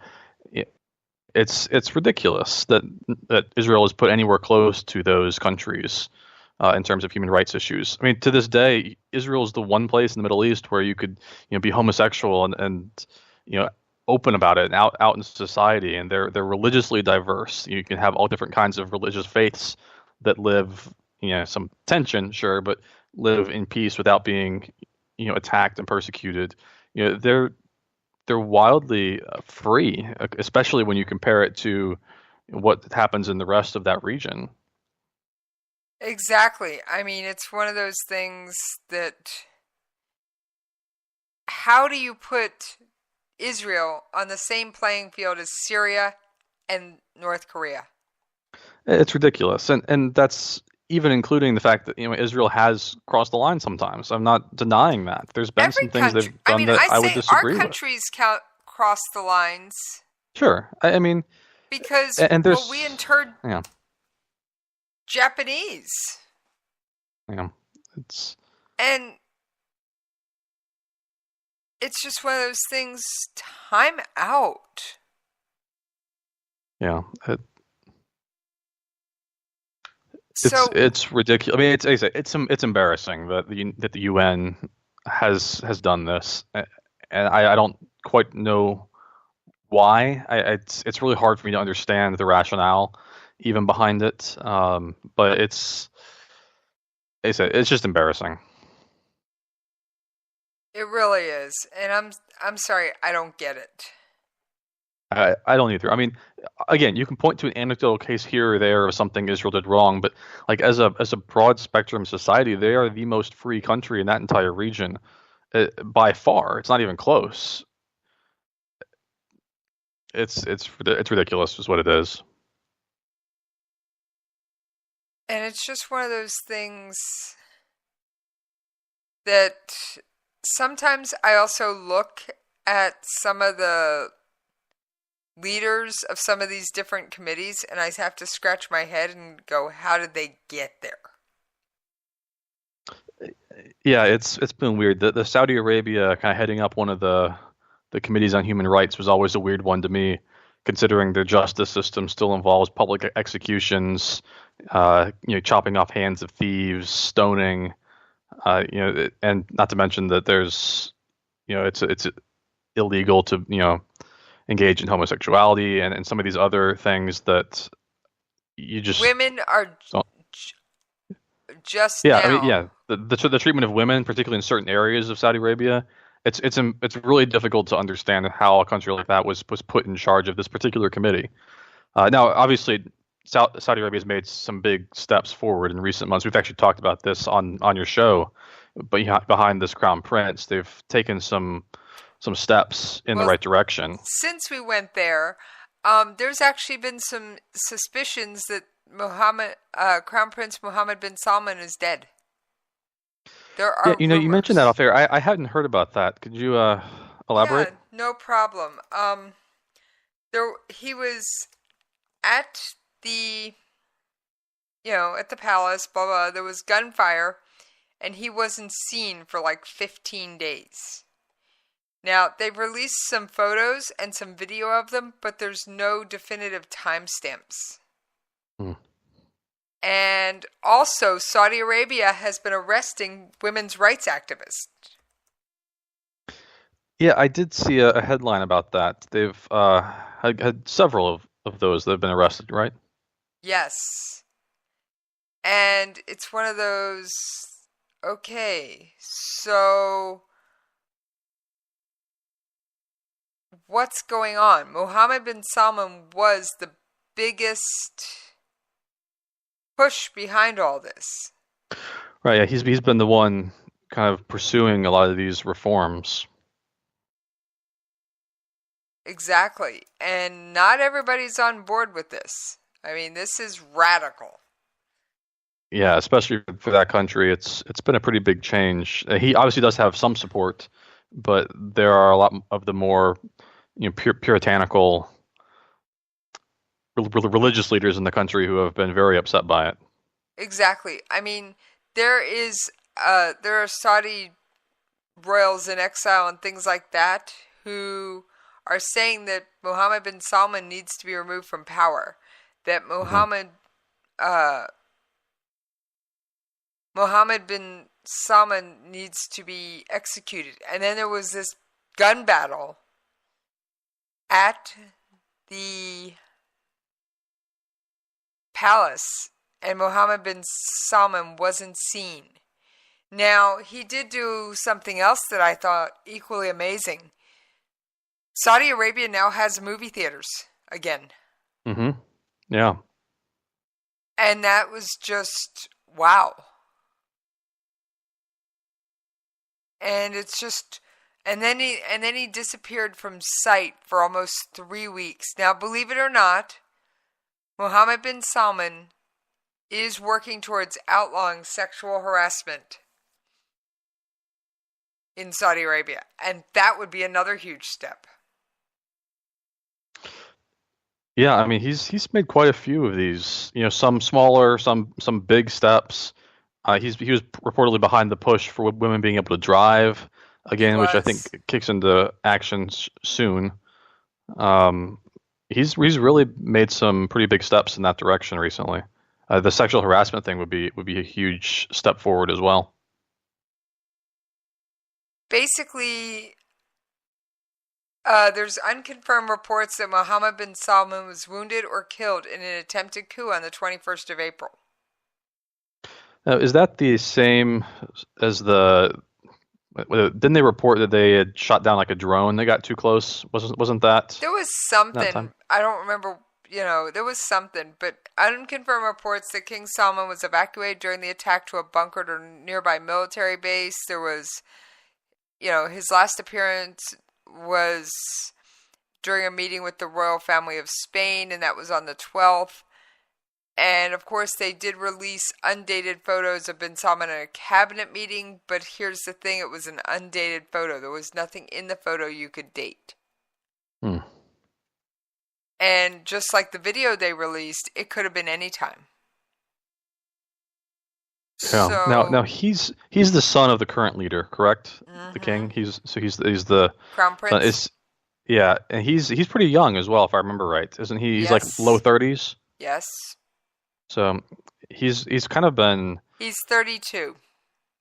It's ridiculous that Israel is put anywhere close to those countries in terms of human rights issues. I mean, to this day, Israel is the one place in the Middle East where you could be homosexual and open about it and out in society, and they're religiously diverse. You can have all different kinds of religious faiths that live some tension, sure, but live in peace without being attacked and persecuted. They're wildly free, especially when you compare it to what happens in the rest of that region. Exactly. I mean, it's one of those things that how do you put Israel on the same playing field as Syria and North Korea? It's ridiculous. And that's even including the fact that Israel has crossed the line sometimes. I'm not denying that. There's been some things they've done that I would disagree with. Our countries cross the lines. Sure. I mean, because we interred Japanese. And it's just one of those things. Time out. Yeah. It's ridiculous. I mean, it's embarrassing that the UN has done this, and I don't quite know why. It's really hard for me to understand the rationale even behind it. But it's just embarrassing. It really is, and I'm sorry, I don't get it. I don't either. I mean, again, you can point to an anecdotal case here or there of something Israel did wrong, but like as a broad spectrum society, they are the most free country in that entire region by far. It's not even close. It's ridiculous, is what it is. And it's just one of those things that sometimes I also look at some of the leaders of some of these different committees and I have to scratch my head and go, how did they get there? Yeah, it's been weird. The Saudi Arabia kind of heading up one of the committees on human rights was always a weird one to me, considering their justice system still involves public executions, chopping off hands of thieves, stoning, and not to mention that there's, it's illegal to, engage in homosexuality and some of these other things that you just women are just yeah. now. I mean, yeah, the treatment of women, particularly in certain areas of Saudi Arabia, it's really difficult to understand how a country like that was put in charge of this particular committee. Now, obviously, Saudi Arabia has made some big steps forward in recent months. We've actually talked about this on your show, but behind this crown prince, they've taken some steps in the right direction. Since we went there, there's actually been some suspicions that Crown Prince Mohammed bin Salman is dead. There are rumors. You mentioned that off air. I hadn't heard about that. Could you elaborate? Yeah, no problem. He was at the palace, blah, blah. There was gunfire, and he wasn't seen for like 15 days. Now, they've released some photos and some video of them, but there's no definitive timestamps. And also, Saudi Arabia has been arresting women's rights activists. Yeah, I did see a headline about that. They've had several of those that have been arrested, right? Yes. And it's one of those, okay, so what's going on? Mohammed bin Salman was the biggest push behind all this. Right, yeah, he's been the one kind of pursuing a lot of these reforms. Exactly. And not everybody's on board with this. I mean, this is radical. Yeah, especially for that country, it's been a pretty big change. He obviously does have some support, but there are a lot of the more puritanical religious leaders in the country who have been very upset by it. Exactly. I mean, there are Saudi royals in exile and things like that who are saying that Mohammed bin Salman needs to be removed from power, that Mohammed bin Salman needs to be executed. And then there was this gun battle at the palace, and Mohammed bin Salman wasn't seen. Now, he did do something else that I thought equally amazing. Saudi Arabia now has movie theaters again. Mm-hmm. Yeah. And that was just, wow. And it's just, and then he disappeared from sight for almost 3 weeks. Now, believe it or not, Mohammed bin Salman is working towards outlawing sexual harassment in Saudi Arabia, and that would be another huge step. Yeah, I mean he's made quite a few of these. Some smaller, some big steps. He was reportedly behind the push for women being able to drive again, which I think kicks into action soon. He's really made some pretty big steps in that direction recently. The sexual harassment thing would be a huge step forward as well. Basically, there's unconfirmed reports that Mohammed bin Salman was wounded or killed in an attempted coup on the 21st of April. Now, is that the same as didn't they report that they had shot down like a drone? They got too close. Wasn't that? There was something. I don't remember. There was something, but unconfirmed reports that King Salman was evacuated during the attack to a bunkered or nearby military base. There was, his last appearance was during a meeting with the royal family of Spain, and that was on the 12th. And of course, they did release undated photos of bin Salman at a cabinet meeting. But here's the thing: it was an undated photo. There was nothing in the photo you could date. And just like the video they released, it could have been any time. Yeah. So, Now he's the son of the current leader, correct? The king. He's the Crown Prince. And he's pretty young as well, if I remember right, isn't he? He's Yes. like low 30s. Yes. So he's kind of been He's 32.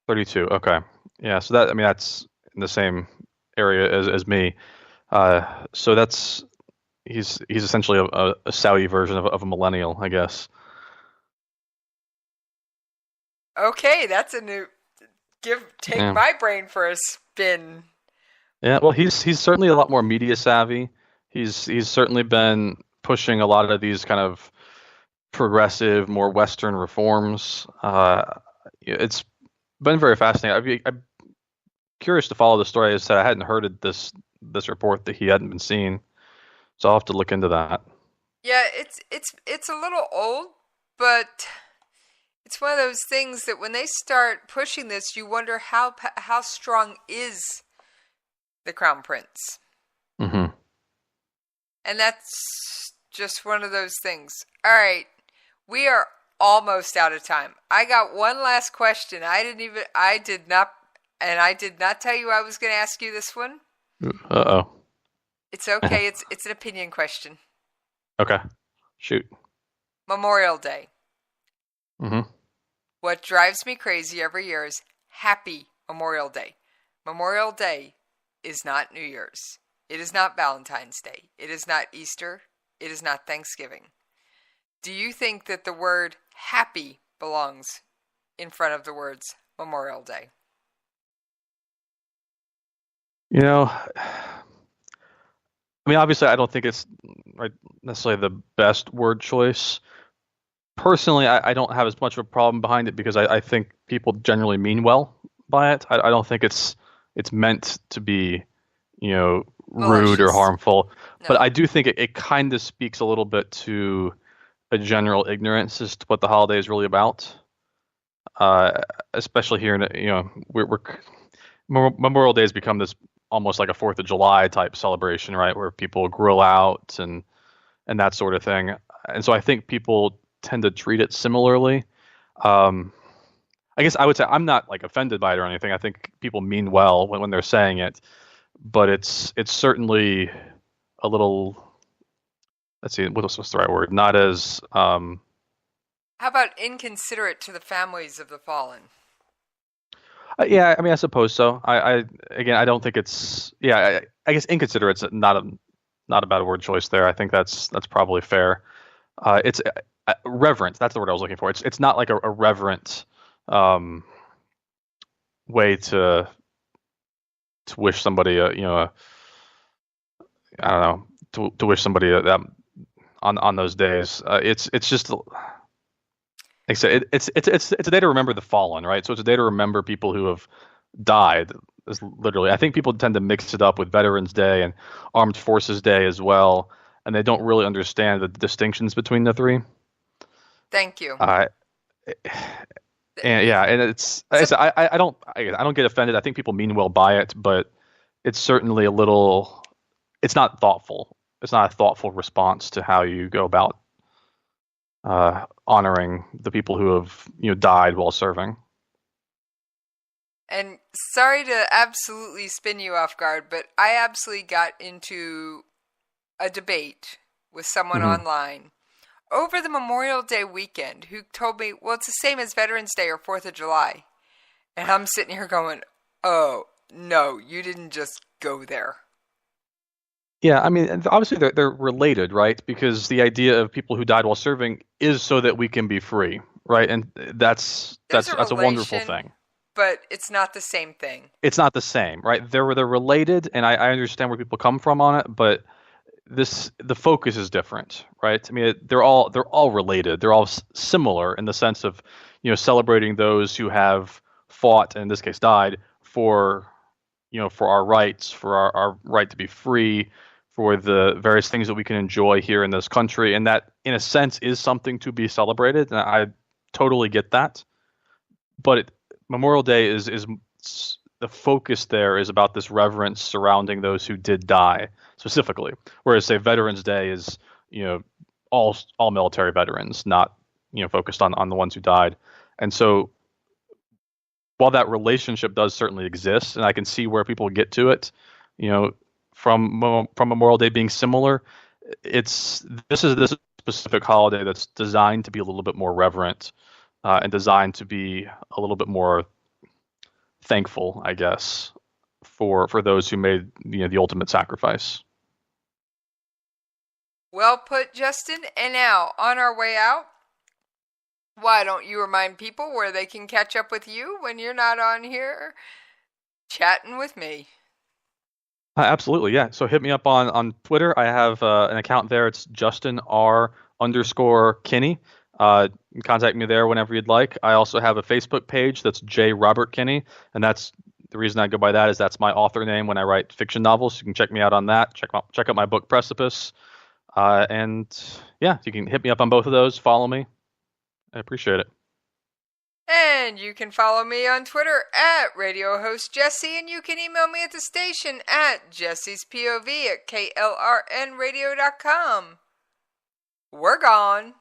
32. Okay. Yeah. So that's in the same area as me. So he's essentially a Saudi version of a millennial, I guess. Okay, that's a new take my brain for a spin. Yeah, well, he's certainly a lot more media savvy. He's certainly been pushing a lot of these kind of progressive, more Western reforms. It's been very fascinating. I'm curious to follow the story. I said I hadn't heard of this report that he hadn't been seen, so I'll have to look into that. Yeah, it's a little old, but it's one of those things that when they start pushing this, you wonder how strong is the Crown Prince. Mm-hmm. And that's just one of those things. All right, we are almost out of time. I got one last question. I did not tell you I was going to ask you this one. Uh-oh. It's okay. It's an opinion question. Okay. Shoot. Memorial Day. Mm-hmm. What drives me crazy every year is Happy Memorial Day. Memorial Day is not New Year's. It is not Valentine's Day. It is not Easter. It is not Thanksgiving. Do you think that the word happy belongs in front of the words Memorial Day? You know, I mean, obviously, I don't think it's necessarily the best word choice. Personally, I don't have as much of a problem behind it because I think people generally mean well by it. I don't think it's meant to be, rude or harmful. No. But I do think it kind of speaks a little bit to a general ignorance as to what the holiday is really about. Especially here in, Memorial Day has become this almost like a 4th of July type celebration, right? Where people grill out and that sort of thing. And so I think people tend to treat it similarly. I guess I would say I'm not like offended by it or anything. I think people mean well when they're saying it, but it's certainly a little, let's see, what's the right word? Not as, how about inconsiderate to the families of the fallen? Yeah, I mean, I suppose so. I don't think it's, I guess inconsiderate's not a bad word choice there. I think that's probably fair. It's reverent. That's the word I was looking for. It's not like a reverent way to wish somebody to wish somebody that on those days. It's just like I said, it's a day to remember the fallen, right? So it's a day to remember people who have died. Literally, I think people tend to mix it up with Veterans Day and Armed Forces Day as well, and they don't really understand the distinctions between the three. Thank you. And it's I don't get offended. I think people mean well by it, but it's certainly a little. It's not thoughtful. It's not a thoughtful response to how you go about honoring the people who have died while serving. And sorry to absolutely spin you off guard, but I absolutely got into a debate with someone online over the Memorial Day weekend who told me, well, it's the same as Veterans Day or 4th of July. And I'm sitting here going, oh, no, you didn't just go there. Yeah, I mean, obviously they're related, right? Because the idea of people who died while serving is so that we can be free, right? And that's a wonderful thing. But it's not the same thing. It's not the same, right? They're related, and I understand where people come from on it, but the focus is different, right? I mean, they're all related. They're all similar in the sense of celebrating those who have fought, and in this case died, for our rights, for our right to be free, for the various things that we can enjoy here in this country, and that, in a sense, is something to be celebrated. And I totally get that. But Memorial Day is the focus there is about this reverence surrounding those who did die specifically, whereas, say, Veterans Day is, all military veterans, not, focused on the ones who died. And so while that relationship does certainly exist, and I can see where people get to it, from Memorial Day being similar, this is this specific holiday that's designed to be a little bit more reverent, and designed to be a little bit more thankful, I guess, for those who made the ultimate sacrifice. Well put, Justin. And now, on our way out, why don't you remind people where they can catch up with you when you're not on here chatting with me? Absolutely, yeah. So hit me up on Twitter. I have an account there. It's Justin R_Kinney. You can contact me there whenever you'd like. I also have a Facebook page that's J. Robert Kinney, and that's the reason I go by that is that's my author name when I write fiction novels. You can check me out on that. Check out my book Precipice, and yeah, you can hit me up on both of those. Follow me. I appreciate it. And you can follow me on Twitter at Radio Host Jesse, and you can email me at the station at jessespov@klrnradio.com. We're gone.